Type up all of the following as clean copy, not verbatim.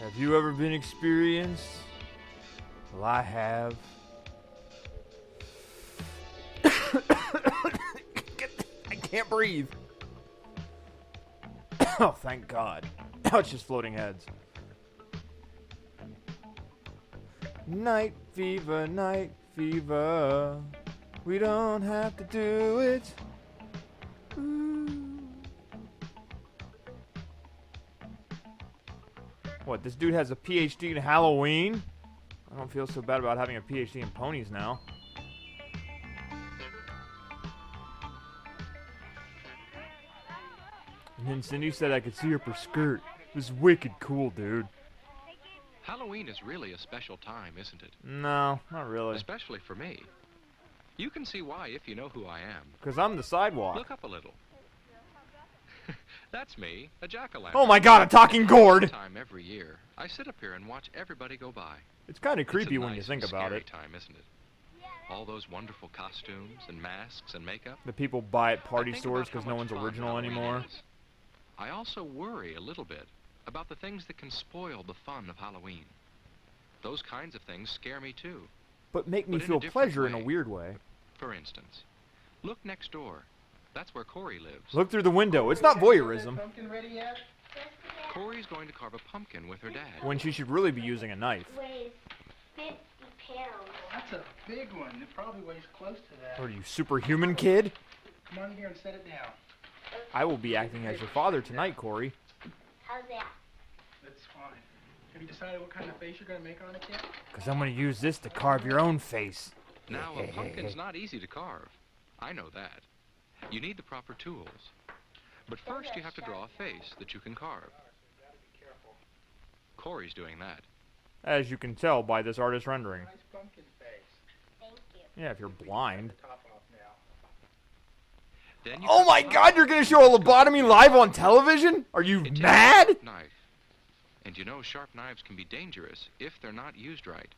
Have you ever been experienced? Well, I have. I can't breathe. Oh, thank God. Now it's just floating heads. Night fever, night fever. We don't have to do it. Ooh. What, this dude has a PhD in Halloween? I don't feel so bad about having a PhD in ponies now. And then Cindy said I could see her per skirt. It was wicked cool, dude. Halloween is really a special time, isn't it? No, not really. Especially for me. You can see why if you know who I am. Because I'm the sidewalk. Look up a little. That's me, a jack-o'-lantern. Oh my God, a talking gourd! Time every year, I sit up here and watch everybody go by. It's kind of creepy It's a when you nice think and about scary it. time, isn't it? All those wonderful costumes and masks and makeup. The people buy at party I think stores about because how no much one's fun original Halloween anymore. is. I also worry a little bit about the things that can spoil the fun of Halloween. Those kinds of things scare me too. But make me But in a feel different pleasure in a way. weird way. For instance, look next door. That's where Corey lives. Look through the window. It's not voyeurism. Pumpkin ready yet? Corey's going to carve a pumpkin with her dad. When she should really be using a knife. Weighs 50 pounds. That's a big one. It probably weighs close to that. What are you, superhuman kid? Come on in here and set it down. I will be acting as your father tonight, Corey. How's that? That's fine. Have you decided what kind of face you're going to make on it yet? Because I'm going to use this to carve your own face. Now, a pumpkin's not easy to carve. I know that. You need the proper tools. But first you have to draw a face that you can carve. Corey's doing that. As you can tell by this artist's rendering. Nice pumpkin face. Thank you. Yeah, if you're blind. Take the top off now. Then you Oh cut my the God, you're going to show a lobotomy live on television? Are you It takes a mad? sharp knife. And you know sharp knives can be dangerous if they're not used right.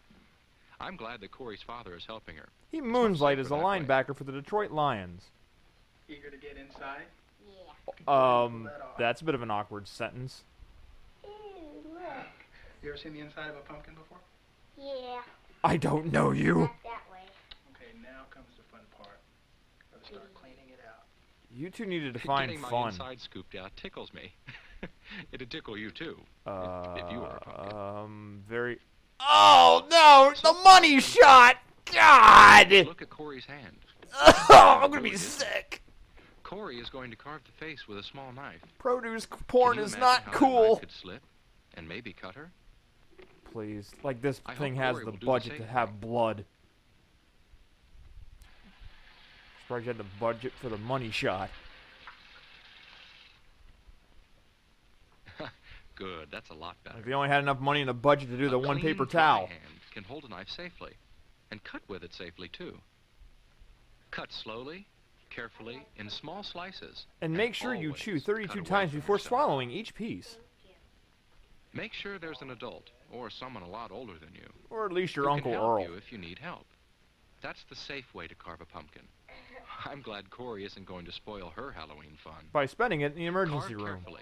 I'm glad that Corey's father is helping her. He much moonlight as a safer that way. linebacker for the Detroit Lions. Eager to get inside? Yeah. That's a bit of an awkward sentence. Ew, look. You ever seen the inside of a pumpkin before? Yeah. I don't know you. Not that way. Okay, now comes the fun part. Gotta start cleaning it out. You two need to define Getting my fun. inside scooped out tickles me. It'd tickle you too. If you were a pumpkin. Very... Oh, no! The money shot! God! Look at Corey's hand. I'm gonna be sick. Corey is going to carve the face with a small knife. Produce Can porn you is imagine not how that cool. knife could slip and maybe cut her? Please, like this I thing hope has Corey the will do the budget same to have thing. blood. Surprised you had the budget for the money shot. Good, that's a lot better. If you only had enough money in the budget to do the A one clean, paper dry towel. hand can hold a knife safely and cut with it safely too. Cut slowly, carefully, in small slices. And make sure you always chew cut 32 away times from before yourself. swallowing each piece. Make sure there's an adult or someone a lot older than you. Or at least your who Uncle can help Earl. you if you need help. That's the safe way to carve a pumpkin. I'm glad Corey isn't going to spoil her Halloween fun. By spending it in the emergency Carve room. carefully.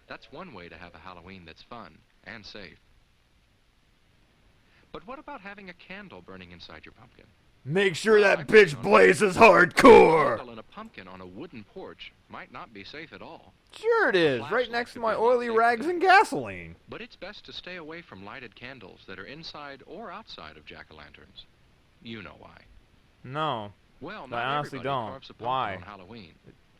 That's one way to have a Halloween that's fun and safe. But what about having a candle burning inside your pumpkin? Make sure Well, I that can bitch see on- blazes A hardcore! candle in a pumpkin on a wooden porch might not be safe at all. Sure it is, right Flashlight next to could my be a lot oily safer rags than and gasoline. But it's best to stay away from lighted candles that are inside or outside of jack-o'-lanterns. You know why. No. Well, I not honestly everybody don't. carves a pumpkin Why? on Halloween,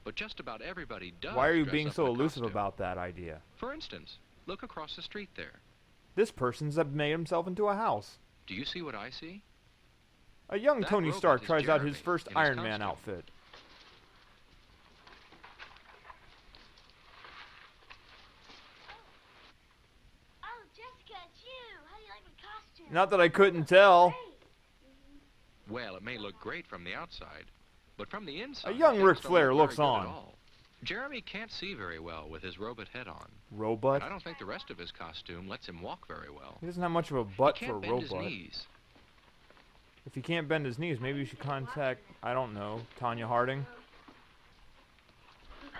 but just about everybody does. Why are you dress being up so in a elusive costume. about that idea? For instance, look across the street there. This person's made himself into a house. Do you see what I see? A young That Tony robot Stark is tries out Jeremy his first in his Iron Man costume. outfit. Oh, Jessica, it's you. How do you like my costume? Not that I couldn't tell. Great. Well, it may look great from the outside, but from the inside, young things Ric don't Flair look looks very good on. at all. Jeremy can't see very well with his robot head on. Robot? And I don't think the rest of his costume lets him walk very well. He doesn't have much of a He butt can't for a bend his robot. knees. If he can't bend his knees, maybe you should contact, I don't know, Tanya Harding.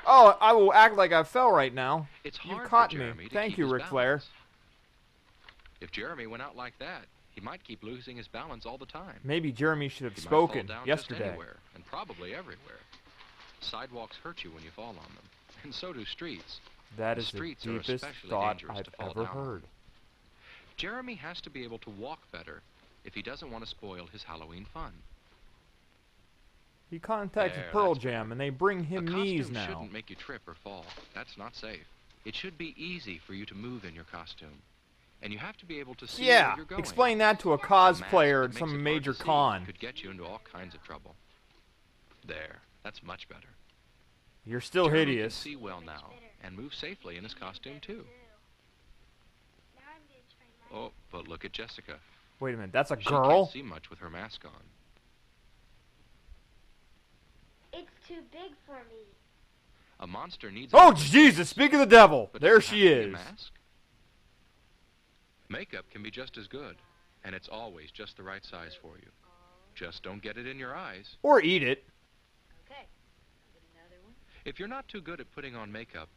Oh, I will act like I fell right now. It's You hard caught for me. Jeremy to Thank keep you, his Ric Flair. balance. If Jeremy went out like that, he might keep losing his balance all the time. Maybe Jeremy should have He might spoken fall down yesterday. Just anywhere, and probably everywhere. Sidewalks hurt you when you fall on them, and so do streets. That is the Streets are deepest especially thought dangerous I've to fall ever down on. heard. Jeremy has to be able to walk better if he doesn't want to spoil his Halloween fun. He contacted There, Pearl that's Jam, better. and they bring A him costume knees now. shouldn't make you trip or fall. That's not safe. It should be easy for you to move in your costume. And you have to be able to see where Yeah, you're going. explain that to a A mask cosplayer that at makes some it hard major to see con. could get you into all kinds of trouble. There, that's much better. You're still Jeremy hideous. can see well now and move safely in his costume too. Now I'm gonna try my Oh, but look at Jessica. Wait a minute, that's a She girl? can't see much with her mask on. It's too big for me. A monster needs. Oh, a big Jesus, face, speak of the devil. but There does it she have to be a is. mask? Makeup can be just as good, and it's always just the right size for you. Just don't get it in your eyes. Or eat it. Okay. Get another one. If you're not too good at putting on makeup,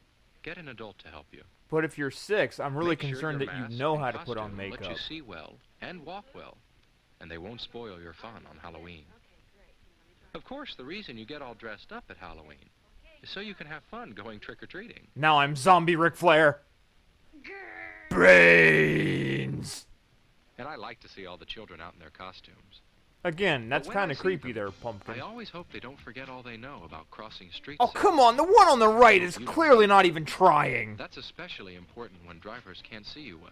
get an adult to help you. But if you're 6, I'm really Make sure concerned your that you mask know and how to put on costume makeup. Let you see well and walk well, and they won't spoil your fun on Halloween. Of course, the reason you get all dressed up at Halloween is so you can have fun going trick-or-treating. Now I'm zombie Ric Flair. Brains! And I like to see all the children out in their costumes. Again, that's But when I kind of see creepy them, there, Pumpkin. I always hope they don't forget all they know about crossing streets. Oh, safely. come on, the one on the right is clearly not even trying. That's especially important when drivers can't see you well.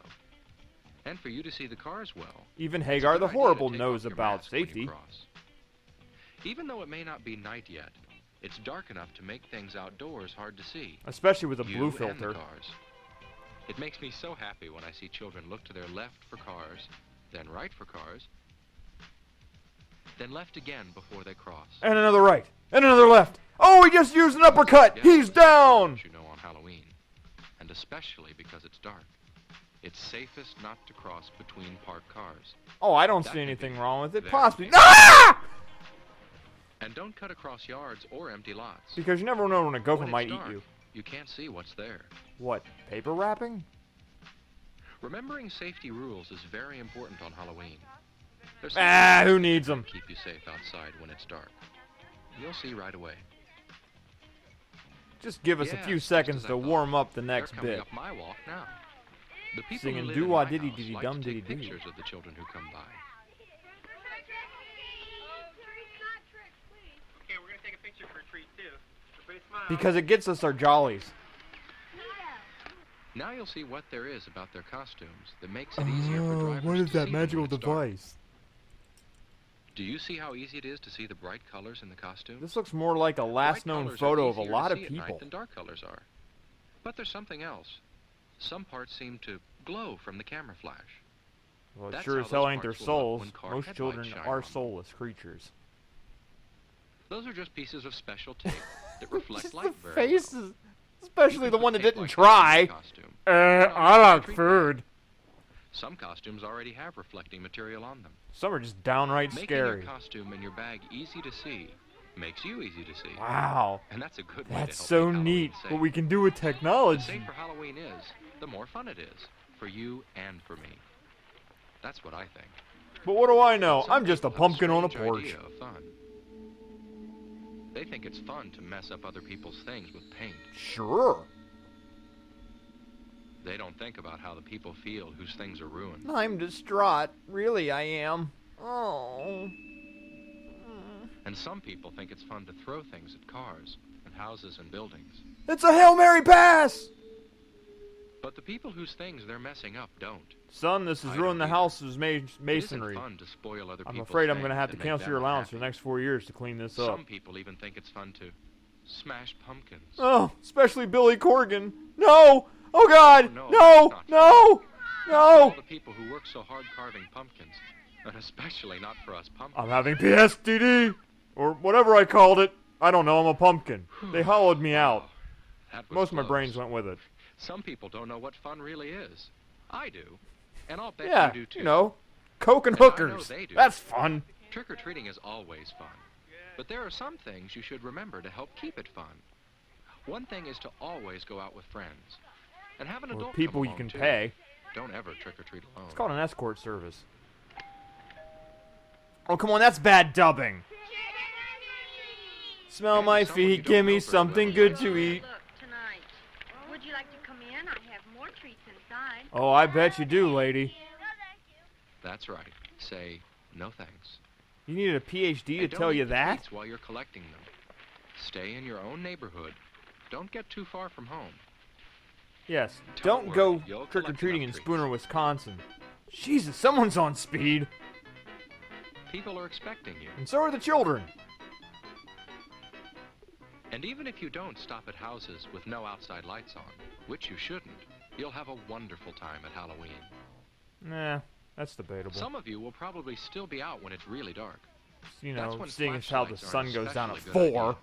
And for you to see the cars well. Even it's a Hagar good the idea to Horrible take knows off your about mask when you safety. cross. Even though it may not be night yet, it's dark enough to make things outdoors hard to see. Especially with a You blue and the filter. cars. It makes me so happy when I see children look to their left for cars, then right for cars, then left again before they cross. And another right. And another left. Oh, he just used an uppercut. Yeah, He's down. You know, on Halloween, and especially because it's dark, it's safest not to cross between parked cars. Oh, I don't That see can anything be wrong with it. very Possibly. dangerous. Ah! And don't cut across yards or empty lots. Because you never know when a gopher When it's might dark, eat you. You can't see what's there. What, paper wrapping? Remembering safety rules is very important on Halloween. There's Ah, something who that needs can 'em? Keep you safe outside when it's dark. You'll see right away. Just give us a Yes, few just seconds as I to thought. warm up the They're next coming bit. up my walk now. The people Singing who live doo-wah in my diddy house diddy like dum to diddy take doo. pictures of the children who come by. Okay, we're gonna take a picture for a treat too. Everybody smile. Because it gets us our jollies. Now you'll see what there is about their costumes that makes it easier for drivers what is to that see them magical when it's dark. device? Do you see how easy it is to see the bright colors in the costumes? This looks more like a last Bright known colors are photo of a easier lot to of see at night people. than dark colors are. But there's something else. Some parts seem to glow from the camera flash. Well, it That's sure how as hell those ain't their parts will look souls. when car Most headlights children shine are on them. soulless creatures. Those are just pieces of special tape that reflect Just light the very well. faces. Especially You the can one put that tape didn't like that on try. your costume. I like Treat food. Some costumes already have reflecting material on them. Some are just downright Making scary. your costume and your bag easy to see makes you easy to see. Wow. And that's a good way to help That's so make Halloween neat. safe. What we can do with The technology. safer Halloween is, the more fun it is for you and for me. That's what I think. But what do I know? Some I'm just a people have pumpkin on a strange porch. idea of fun. They think it's fun to mess up other people's things with paint. Sure. They don't think about how the people feel whose things are ruined. I'm distraught. Really, I am. Oh. And some people think it's fun to throw things at cars and houses and buildings. It's a Hail Mary pass! But the people whose things they're messing up don't. Son, this has I ruined the don't house's It isn't masonry. fun to spoil other I'm people's afraid I'm going to things have to and make cancel them your allowance for unhappy. the next 4 years to clean this up. Some people even think it's fun to smash pumpkins. Oh, especially Billy Corgan. No! Oh God! No, No! that's not No! All No! the people who work so hard carving pumpkins, and especially not for us pumpkins. I'm having PSTD! Or whatever I called it. I don't know, I'm a pumpkin. They hollowed me out. That was Most of my close. brains went with it. Some people don't know what fun really is. I do. And I'll bet Yeah, you do too. you know, coke and And I know hookers. they do. That's fun. Trick-or-treating is always fun. But there are some things you should remember to help keep it fun. One thing is to always go out with friends. And have an Or adult people come you along can too. pay. don't ever trick-or-treat alone. It's called an escort service. Oh, come on, that's bad dubbing. Smell my feet, give me something good to eat. Look, tonight. Would you like to come in? I have more treats inside. Oh, I bet you do, lady. That's right. Say, no thanks. You needed a PhD to And don't tell eat you the that? treats while you're collecting them. Stay in your own neighborhood. Don't get too far from home. Yes, Don't don't worry, go you'll collect trick-or-treating in enough treats. Spooner, Wisconsin. Jesus, someone's on speed. People are expecting you. And so are the children. And even if you don't stop at houses with no outside lights on, which you shouldn't, you'll have a wonderful time at Halloween. Nah, that's debatable. Some of you will probably still be out when it's really dark. You That's know, when seeing as how the flashlights are an sun goes down at especially good 4. idea.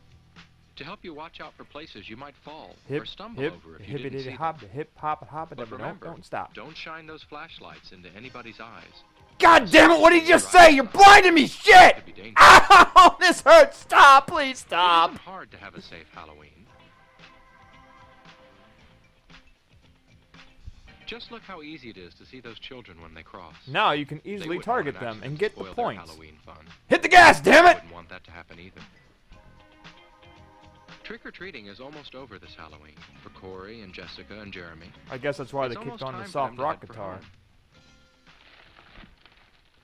To help you watch out for places you might fall Hip, or stumble hip, over if you didn't see hippity hop, them. hip hop, hop, But remember, don't stop. don't shine those flashlights into anybody's eyes. God damn it, what did you just say? You're blinding me, shit! Could be dangerous. Ow, this hurts, stop, please It stop. isn't hard to have a safe Halloween. Just look how easy it is to see those children when they cross. Now you can They easily wouldn't target want an them and accident get to the spoil their points. Halloween fun. Hit the gas, damn it! Wouldn't want that to happen either. Trick-or-treating is almost over this Halloween for Corey and Jessica and Jeremy. I guess that's why It's they kicked almost on the time for soft them to rock head for guitar. home.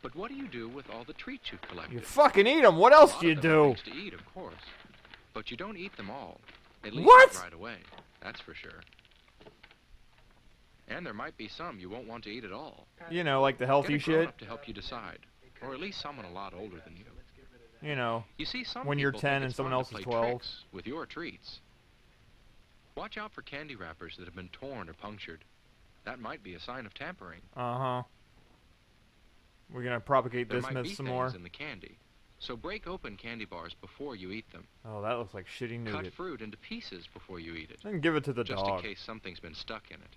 But what do you do with all the treats you've collected? You fucking eat them, what A else lot do you of them are do? things to eat, of course. But you don't eat them all. At least What? not right away. That's for sure. And there might be some you won't want to eat at all. You know, like the healthy Get a shit. grown-up to help you decide, or at least someone a lot older than you. You know, You see, some when you're people 10 think and it's someone fun else to is play 12. tricks with your treats. Watch out for candy wrappers that have been torn or punctured. That might be a sign of tampering. uh-huh. We're gonna propagate There this might myth be some things more. in the candy, so break open candy bars before you eat them. Oh, that looks like shitty Cut nougat. fruit into pieces before you eat it, Then give it to the just dog. in case something's been stuck in it.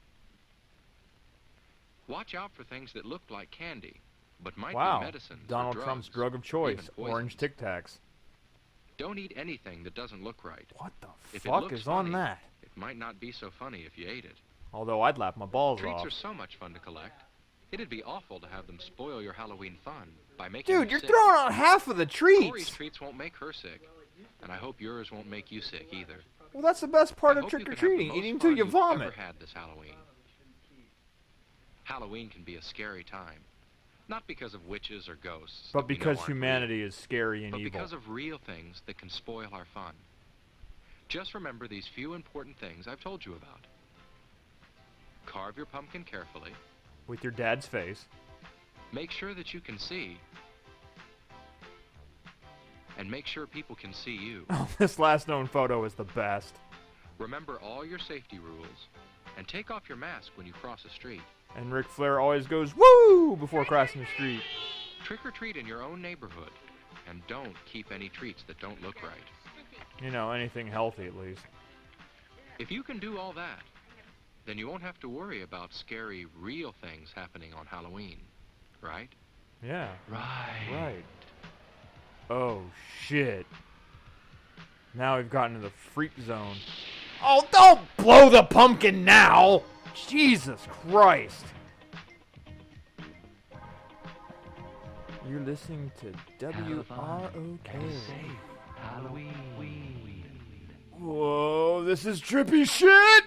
Watch out for things that look like candy, but might Wow, be medicine. Donald Trump's drug of choice, orange poisons. Tic Tacs. Don't eat anything that doesn't look right. What the If it fuck looks is on funny, that? It might not be so funny if you ate it. Although I'd laugh my balls Treats off. are so much fun to collect. It'd be awful to have them spoil your Halloween fun by making Dude, you you're sick. throwing out half of the Corey's treats! treats won't make her sick, and I hope yours won't make you sick either. Well, that's the best part I of hope you can have the trick-or-treating, most eating fun till you you've vomit. ever had this Halloween. Halloween can be a scary time, not because of witches or ghosts, But that we know because aren't real, humanity is scary and but evil. because of real things that can spoil our fun. Just remember these few important things I've told you about. Carve your pumpkin carefully. With your dad's face. Make sure that you can see. And make sure people can see you. Oh, this last known photo is the best. Remember all your safety rules. And take off your mask when you cross a street. And Ric Flair always goes, woo, before crossing the street. Trick or treat in your own neighborhood. And don't keep any treats that don't look right. You know, anything healthy at least. If you can do all that, then you won't have to worry about scary, real things happening on Halloween. Right? Yeah. Right. Right. Oh, shit. Now we've gotten to the freak zone. Oh, don't blow the pumpkin now! Jesus Christ. You're listening to WROK. Halloween. Whoa, this is trippy shit!